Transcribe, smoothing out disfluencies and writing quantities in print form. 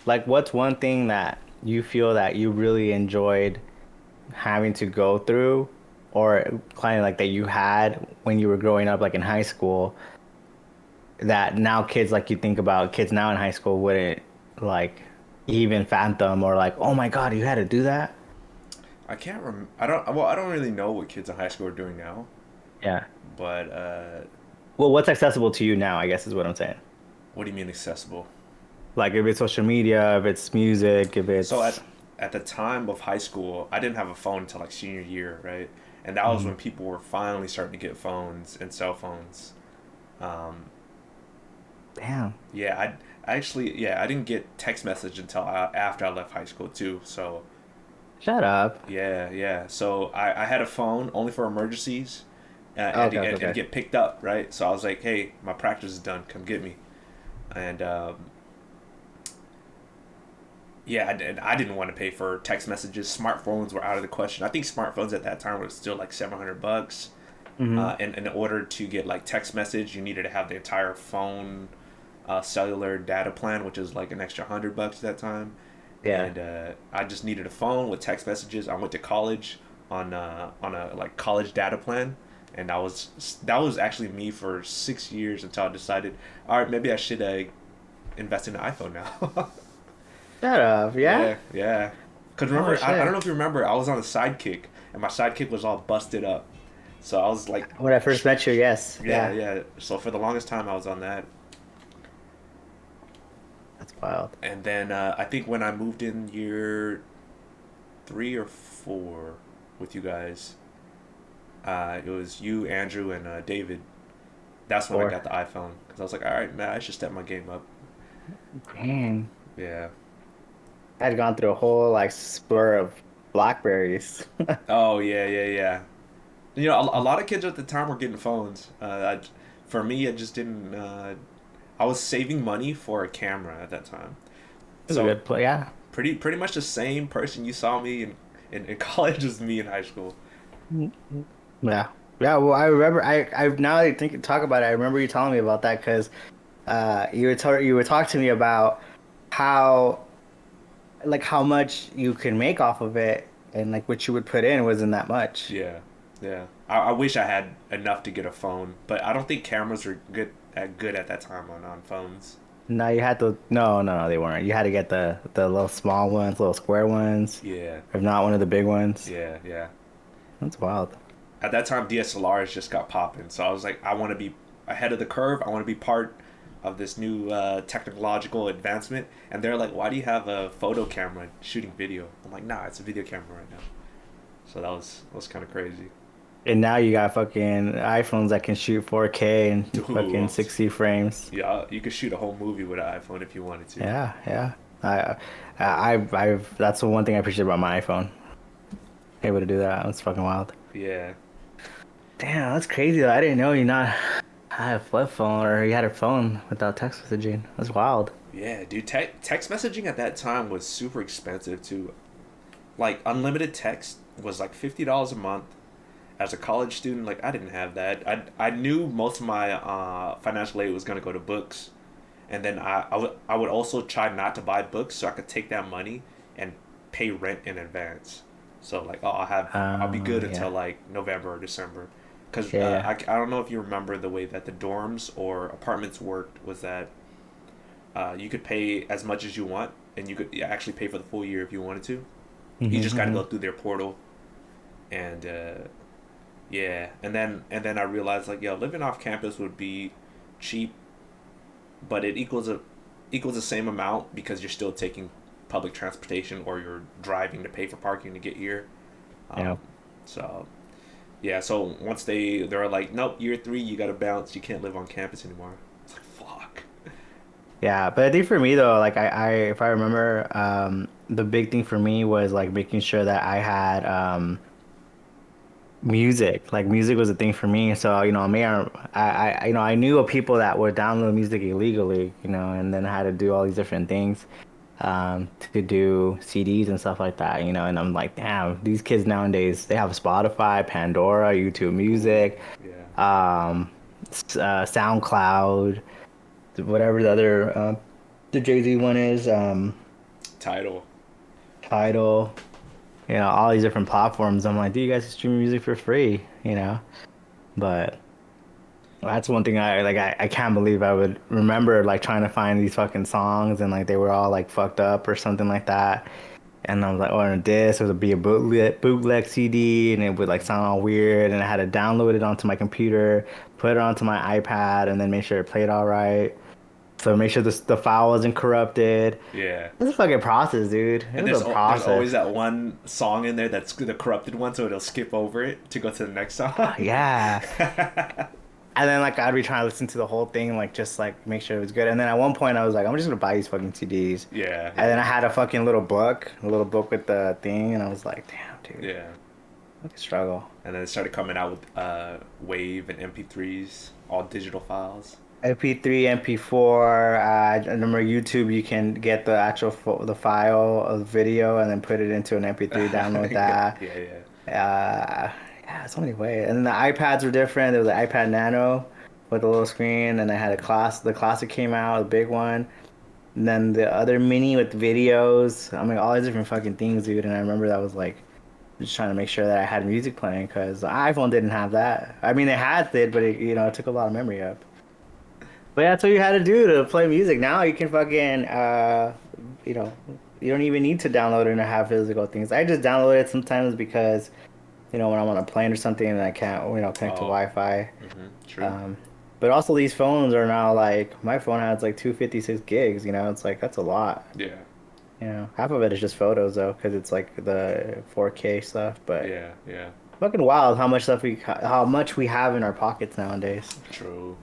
Like, what's one thing that you feel that you really enjoyed having to go through, or kind of like that you had when you were growing up, like in high school, that now kids, like you think about kids now in high school, wouldn't like even fathom, or like, oh my God, you had to do that? I can't rem. I don't. Well, I don't really know what kids in high school are doing now, Yeah. but Well, what's accessible to you now, I guess is what I'm saying. what do you mean accessible? Like if it's social media, if it's music, if So it's at the time of high school, I didn't have a phone until like senior year, right? And that was Mhm. when people were finally starting to get phones and cell phones. Um, Damn. yeah, I actually yeah I didn't get text message until after I left high school too. So Shut up. yeah. So I had a phone only for emergencies, Okay, okay, and okay. get picked up, right? So I was like, hey, my practice is done. Come get me. And yeah, I didn't want to pay for text messages. Smartphones were out of the question. I think smartphones at that time were still like $700. Hmm. And in order to get like text message, you needed to have the entire phone cellular data plan, which is like an extra $100 at that time. Yeah. And I just needed a phone with text messages. I went to college on a like college data plan, and that was actually me for 6 years until I decided, all right, maybe I should invest in an iPhone now. Shut up. Yeah? Yeah. Cause Oh remember, I don't shit. know if you remember, I was on a sidekick, and my sidekick was all busted up. So I was like, When I first met you, yes. yeah, Yeah. yeah. So for the longest time, I was on that. That's wild. And then I think when I moved in year 3 or 4 with you guys, it was you, Andrew, and David. That's when I Or got the iPhone because I was like, all right, man, I should step my game up. dang. Yeah. I had gone through a whole like spur of Blackberries. Oh yeah. You know, a lot of kids at the time were getting phones. For me, it just didn't. I was saving money for a camera at that time, It was a so good play. Yeah. pretty much the same person you saw me in college as me in high school. Mhm. Yeah. Yeah, well, I remember I now that I think talk about it, I remember you telling me about that because you were talking to me about how like how much you can make off of it and like what you would put in wasn't that much. Yeah, yeah. I wish I had enough to get a phone, but I don't think cameras were good at that time on phones. No, you had to no, they weren't. You had to get the little small ones, little square ones, Yeah, if not one of the big ones. yeah. That's wild. At that time, DSLRs just got popping, so I was like, I want to be ahead of the curve. I want to be part of this new technological advancement. And they're like, why do you have a photo camera shooting video? I'm like, nah, it's a video camera right now. So that was kind of crazy. And now you got fucking iPhones that can shoot 4K and fucking Dude, 60 frames. yeah, you could shoot a whole movie with an iPhone if you wanted to. Yeah, yeah. I, I've that's the one thing I appreciate about my iPhone. Able to do that. That's fucking wild. Yeah, Damn, that's crazy though. I didn't know you not had a flip phone or you had a phone without text messaging. That's wild. yeah, dude. Text messaging at that time was super expensive too. Like unlimited text was like $50 a month. As a college student, like I didn't have that. I knew most of my financial aid was gonna go to books, and then I would also try not to buy books so I could take that money and pay rent in advance. So like, oh, I'll be good until Yeah. like November or December, because Yeah, yeah. I don't know if you remember the way that the dorms or apartments worked was that you could pay as much as you want and you could actually pay for the full year if you wanted to. You Hmm. just got to go Hmm. through their portal and yeah, and then I realized like, yo, living off campus would be cheap, but it equals the same amount because you're still taking public transportation or you're driving to pay for parking to get here. Yeah. Um, so yeah, so once they're like, nope, year 3 you got to bounce. You can't live on campus anymore. It's like fuck. Yeah, but I think for me though, like I if I remember, the big thing for me was like making sure that I had music. Like music was a thing for me. So, I knew of people that would download music illegally, and then had to do all these different things to do CDs and stuff like that, and I'm like, damn, these kids nowadays, they have Spotify, Pandora, YouTube Ooh, Music, yeah. SoundCloud, whatever the other the Jay-Z one is. Title. Tidal, all these different platforms. I'm like, dude, you guys can stream music for free, But that's one thing I can't believe I would remember like trying to find these fucking songs and like they were all like fucked up or something like that. And I was like, oh, and this would be a bootleg CD, and it would like sound all weird, and I had to download it onto my computer, put it onto my iPad, and then make sure it played all right. So make sure the file wasn't corrupted. Yeah. It's a fucking process, dude. It And was a there's process. always that one song in there that's the corrupted one, so it'll skip over it to go to the next song. Yeah. And then like I'd be trying to listen to the whole thing, like just like make sure it was good. And then at one point I was like, I'm just gonna buy these fucking CDs. Yeah, And then yeah, I had a little book with the thing, and I was like, damn, dude, yeah. what a struggle. And then it started coming out with Wave and MP3s, all digital files. MP3, MP4. I remember YouTube. You can get the actual the file of the video and then put it into an MP3. Download Yeah, that. yeah, yeah. Yeah, so many ways. And then the iPads were different. There was the iPad Nano with a little screen, and I had a class. The classic came out, the big one. And then the other mini with videos. I mean, all these different fucking things, dude. And I remember that was like just trying to make sure that I had music playing because the iPhone didn't have that. I mean, it had it, but it took a lot of memory up. But that's what you had to do to play music. Now you can fucking, you know, you don't even need to download it and have physical things. I just download it sometimes because, when I'm on a plane or something and I can't, connect to Oh, Wi-Fi. true. Um, but also these phones are now like, my phone has like 256 gigs, it's like, that's a lot. Yeah, Half of it is just photos though, because it's like the 4K stuff. But yeah, yeah. fucking wild how much we have in our pockets nowadays. True.